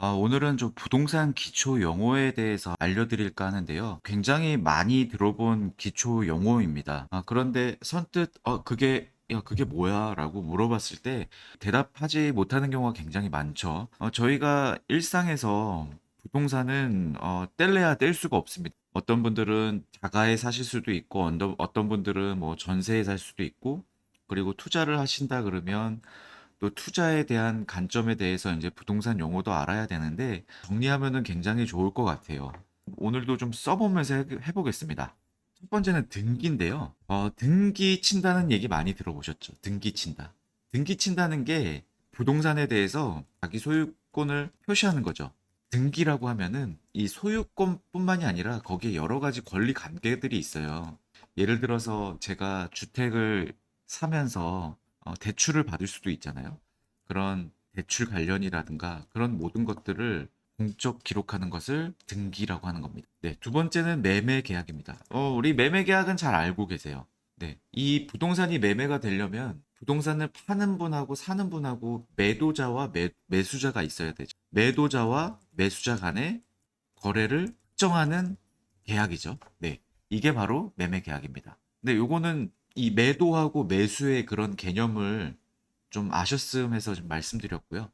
오늘은 좀 부동산 기초 용어에 대해서 알려드릴까 하는데요. 굉장히 많이 들어본 기초 용어입니다. 그런데 선뜻 그게 야, 그게 뭐야? 라고 물어봤을 때 대답하지 못하는 경우가 굉장히 많죠. 저희가 일상에서 부동산은 뗄래야 뗄 수가 없습니다. 어떤 분들은 자가에 사실 수도 있고, 어떤 분들은 뭐 전세에 살 수도 있고, 그리고 투자를 하신다 그러면 또 투자에 대한 관점에 대해서 이제 부동산 용어도 알아야 되는데 정리하면은 굉장히 좋을 것 같아요. 오늘도 좀 써보면서 해보겠습니다. 첫 번째는 등기인데요. 등기 친다는 얘기 많이 들어보셨죠? 등기 친다. 등기 친다는 게 부동산에 대해서 자기 소유권을 표시하는 거죠. 등기라고 하면은 이 소유권뿐만이 아니라 거기에 여러 가지 권리 관계들이 있어요. 예를 들어서 제가 주택을 사면서 대출을 받을 수도 있잖아요. 그런 대출 관련이라든가 그런 모든 것들을 공적 기록하는 것을 등기라고 하는 겁니다. 네, 두 번째는 매매 계약입니다. 우리 매매 계약은 잘 알고 계세요. 네, 이 부동산이 매매가 되려면 부동산을 파는 분하고 사는 분하고 매도자와 매수자가 있어야 되죠. 매도자와 매수자 간의 거래를 확정하는 계약이죠. 네, 이게 바로 매매 계약입니다. 근데 요거는 이 매도하고 매수의 그런 개념을 좀 아셨음 해서 좀 말씀드렸고요.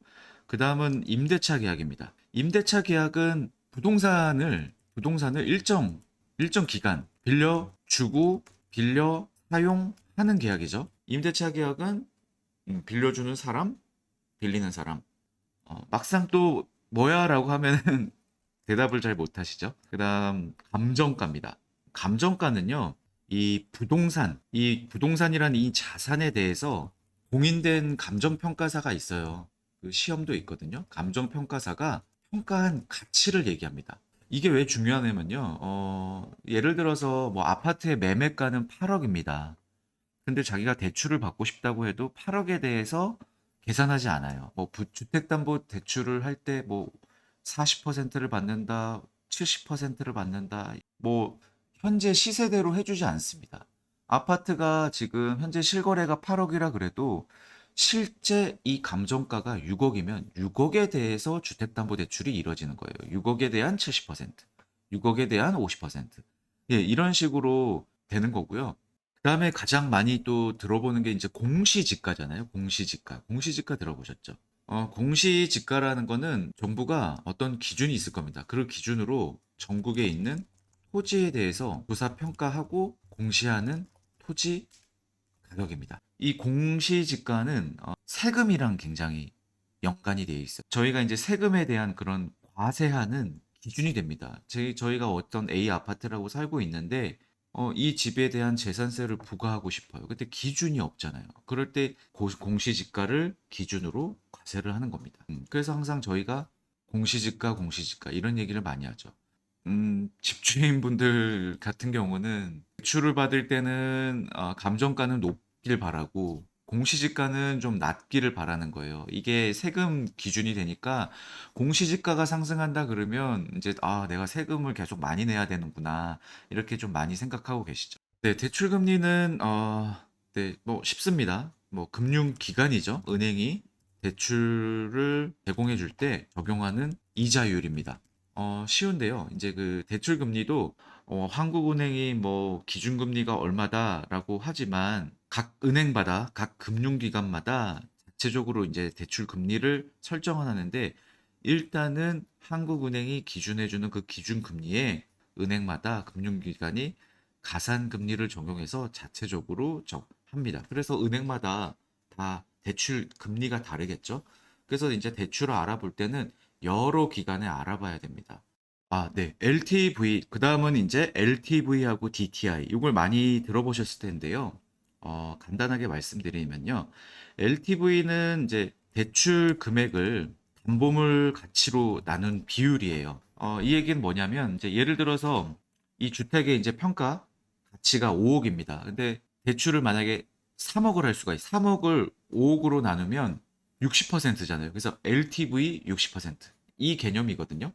그 다음은 임대차 계약입니다. 임대차 계약은 부동산을 일정 기간 빌려주고 빌려 사용하는 계약이죠. 임대차 계약은 빌려주는 사람, 빌리는 사람. 막상 또 뭐야라고 하면은 대답을 잘 못하시죠. 그 다음 감정가입니다. 감정가는요, 이 부동산이라는 이 자산에 대해서 공인된 감정평가사가 있어요. 그 시험도 있거든요. 감정평가사가 평가한 가치를 얘기합니다. 이게 왜 중요하냐면요. 예를 들어서 뭐 아파트의 매매가는 8억입니다. 근데 자기가 대출을 받고 싶다고 해도 8억에 대해서 계산하지 않아요. 뭐 주택담보대출을 할 때 뭐 40%를 받는다, 70%를 받는다, 뭐 현재 시세대로 해주지 않습니다. 아파트가 지금 현재 실거래가 8억이라 그래도 실제 이 감정가가 6억이면 6억에 대해서 주택담보대출이 이뤄지는 거예요. 6억에 대한 70%, 6억에 대한 50%. 예, 이런 식으로 되는 거고요. 그다음에 가장 많이 또 들어보는 게 이제 공시지가잖아요. 공시지가. 공시지가 들어보셨죠? 공시지가라는 거는 정부가 어떤 기준이 있을 겁니다. 그 기준으로 전국에 있는 토지에 대해서 조사 평가하고 공시하는 토지 가격입니다. 이 공시지가는 세금이랑 굉장히 연관이 되어 있어요. 저희가 이제 세금에 대한 그런 과세하는 기준이 됩니다. 저희가 어떤 A 아파트라고 살고 있는데 이 집에 대한 재산세를 부과하고 싶어요. 근데 기준이 없잖아요. 그럴 때 공시지가를 기준으로 과세를 하는 겁니다. 그래서 항상 저희가 공시지가 이런 얘기를 많이 하죠. 집주인분들 같은 경우는 대출을 받을 때는 감정가는 높길 바라고 공시지가는 좀 낮기를 바라는 거예요. 이게 세금 기준이 되니까 공시지가가 상승한다 그러면 이제 내가 세금을 계속 많이 내야 되는구나. 이렇게 좀 많이 생각하고 계시죠. 네, 대출 금리는 네, 뭐 쉽습니다. 뭐 금융기관이죠. 은행이 대출을 제공해 줄 때 적용하는 이자율입니다. 쉬운데요. 이제 그 대출 금리도 한국은행이 뭐 기준금리가 얼마다라고 하지만 각 금융기관마다 자체적으로 이제 대출 금리를 설정하는데 일단은 한국은행이 기준해주는 그 기준금리에 은행마다 금융기관이 가산금리를 적용해서 자체적으로 합니다. 그래서 은행마다 다 대출 금리가 다르겠죠. 그래서 이제 대출을 알아볼 때는 여러 기관에 알아봐야 됩니다. 네. LTV, 그 다음은 이제 LTV하고 DTI, 이걸 많이 들어보셨을 텐데요. 간단하게 말씀드리면요. LTV는 이제 대출 금액을 담보물 가치로 나눈 비율이에요. 이 얘기는 뭐냐면, 이제 예를 들어서 이 주택의 이제 평가 가치가 5억입니다. 근데 대출을 만약에 3억을 할 수가 있어요. 3억을 5억으로 나누면 60%잖아요. 그래서 LTV 60%. 이 개념이거든요.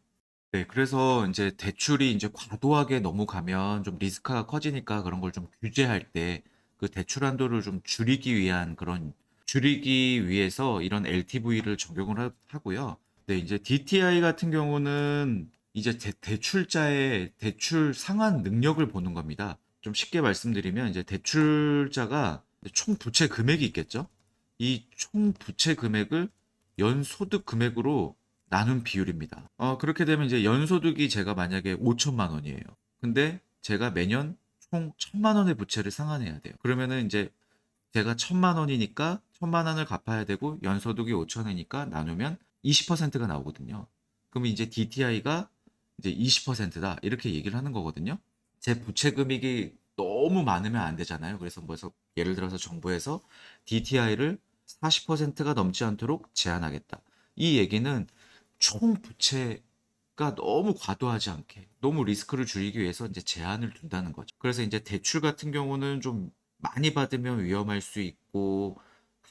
네, 그래서 이제 대출이 이제 과도하게 넘어가면 좀 리스크가 커지니까 그런 걸 좀 규제할 때 그 대출 한도를 좀 줄이기 위해서 이런 LTV를 적용을 하고요. 네, 이제 DTI 같은 경우는 이제 대출자의 대출 상환 능력을 보는 겁니다. 좀 쉽게 말씀드리면 이제 대출자가 총 부채 금액이 있겠죠? 이 총 부채 금액을 연소득 금액으로 나눈 비율입니다. 그렇게 되면 이제 연소득이 제가 만약에 5천만 원이에요. 근데 제가 매년 총 1천만 원의 부채를 상환해야 돼요. 그러면은 이제 제가 1천만 원이니까 1천만 원을 갚아야 되고 연소득이 5천 원이니까 나누면 20%가 나오거든요. 그럼 이제 DTI가 이제 20%다 이렇게 얘기를 하는 거거든요. 제 부채 금액이 너무 많으면 안 되잖아요. 그래서 예를 들어서 정부에서 DTI를 40%가 넘지 않도록 제한하겠다. 이 얘기는 총 부채가 너무 과도하지 않게 너무 리스크를 줄이기 위해서 이제 제한을 둔다는 거죠. 그래서 이제 대출 같은 경우는 좀 많이 받으면 위험할 수 있고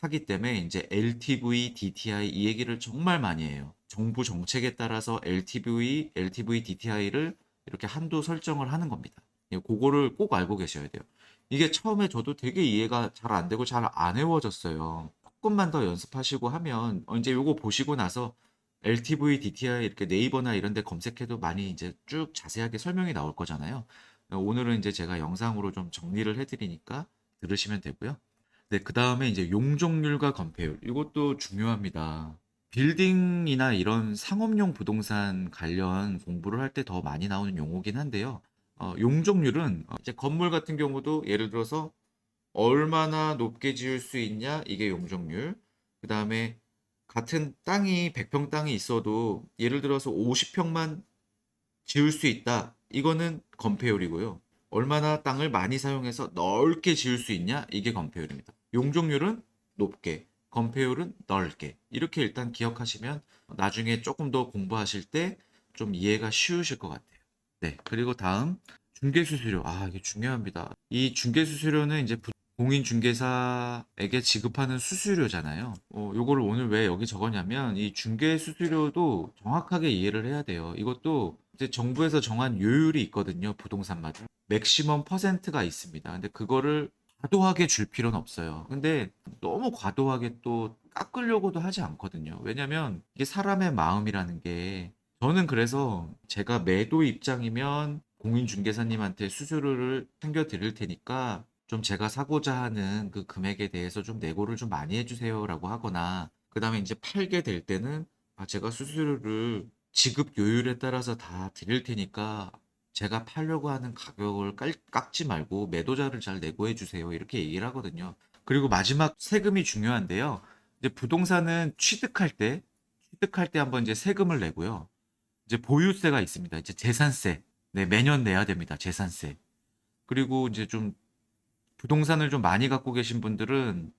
하기 때문에 이제 LTV, DTI 이 얘기를 정말 많이 해요. 정부 정책에 따라서 LTV, DTI를 이렇게 한도 설정을 하는 겁니다. 예, 그거를 꼭 알고 계셔야 돼요. 이게 처음에 저도 되게 이해가 잘 안 되고 잘 안 외워졌어요. 조금만 더 연습하시고 하면 이제 요거 보시고 나서 LTV, DTI 이렇게 네이버나 이런 데 검색해도 많이 이제 쭉 자세하게 설명이 나올 거잖아요. 오늘은 이제 제가 영상으로 좀 정리를 해드리니까 들으시면 되고요. 네, 그 다음에 이제 용적률과 건폐율. 이것도 중요합니다. 빌딩이나 이런 상업용 부동산 관련 공부를 할 때 더 많이 나오는 용어긴 한데요. 용적률은 이제 건물 같은 경우도 예를 들어서 얼마나 높게 지을 수 있냐, 이게 용적률. 그 다음에 같은 땅이 100평 땅이 있어도 예를 들어서 50평만 지을 수 있다. 이거는 건폐율이고요. 얼마나 땅을 많이 사용해서 넓게 지을 수 있냐? 이게 건폐율입니다. 용적률은 높게, 건폐율은 넓게. 이렇게 일단 기억하시면 나중에 조금 더 공부하실 때 좀 이해가 쉬우실 것 같아요. 네. 그리고 다음 중개수수료. 이게 중요합니다. 이 중개수수료는 이제 공인중개사에게 지급하는 수수료잖아요. 요거를 오늘 왜 여기 적었냐면 이 중개수수료도 정확하게 이해를 해야 돼요. 이것도 이제 정부에서 정한 요율이 있거든요. 부동산마다. 맥시멈 퍼센트가 있습니다. 근데 그거를 과도하게 줄 필요는 없어요. 근데 너무 과도하게 또 깎으려고도 하지 않거든요. 왜냐면 이게 사람의 마음이라는 게 저는 그래서 제가 매도 입장이면 공인중개사님한테 수수료를 챙겨 드릴 테니까 좀 제가 사고자 하는 그 금액에 대해서 좀 내고를 좀 많이 해주세요라고 하거나 그다음에 이제 팔게 될 때는 제가 수수료를 지급 요율에 따라서 다 드릴 테니까 제가 팔려고 하는 가격을 깎지 말고 매도자를 잘 내고해 주세요. 이렇게 얘기를 하거든요. 그리고 마지막 세금이 중요한데요. 이제 부동산은 취득할 때 한번 이제 세금을 내고요. 이제 보유세가 있습니다. 이제 재산세. 네, 매년 내야 됩니다. 재산세. 그리고 이제 좀 부동산을 좀 많이 갖고 계신 분들은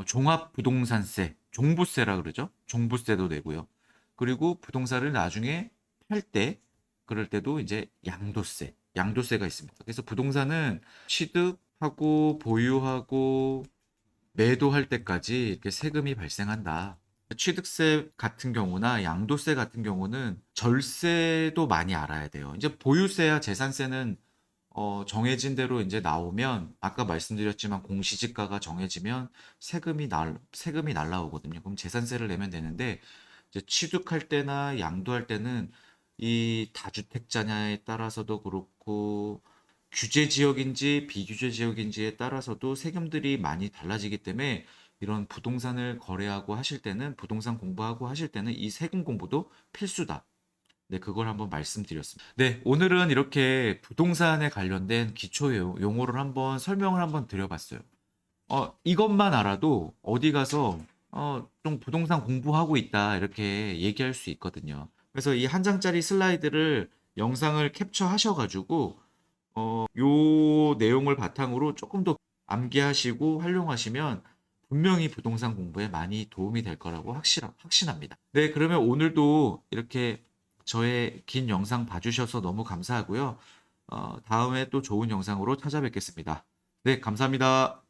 종합부동산세, 종부세라 그러죠. 종부세도 내고요. 그리고 부동산을 나중에 팔 때, 그럴 때도 이제 양도세가 있습니다. 그래서 부동산은 취득하고 보유하고 매도할 때까지 이렇게 세금이 발생한다. 취득세 같은 경우나 양도세 같은 경우는 절세도 많이 알아야 돼요. 이제 보유세야 재산세는 정해진 대로 이제 나오면 아까 말씀드렸지만 공시지가가 정해지면 세금이 날라오거든요. 그럼 재산세를 내면 되는데 이제 취득할 때나 양도할 때는 이 다주택자냐에 따라서도 그렇고 규제 지역인지 비규제 지역인지에 따라서도 세금들이 많이 달라지기 때문에 이런 부동산을 거래하고 하실 때는 부동산 공부하고 하실 때는 이 세금 공부도 필수다. 네, 그걸 한번 말씀드렸습니다. 네, 오늘은 이렇게 부동산에 관련된 기초 용어를 한번 설명을 한번 드려봤어요. 이것만 알아도 어디 가서 좀 부동산 공부하고 있다 이렇게 얘기할 수 있거든요. 그래서 이 한 장짜리 슬라이드를 영상을 캡처하셔가지고 요 내용을 바탕으로 조금 더 암기하시고 활용하시면 분명히 부동산 공부에 많이 도움이 될 거라고 확신합니다. 네, 그러면 오늘도 이렇게 저의 긴 영상 봐주셔서 너무 감사하고요. 다음에 또 좋은 영상으로 찾아뵙겠습니다. 네, 감사합니다.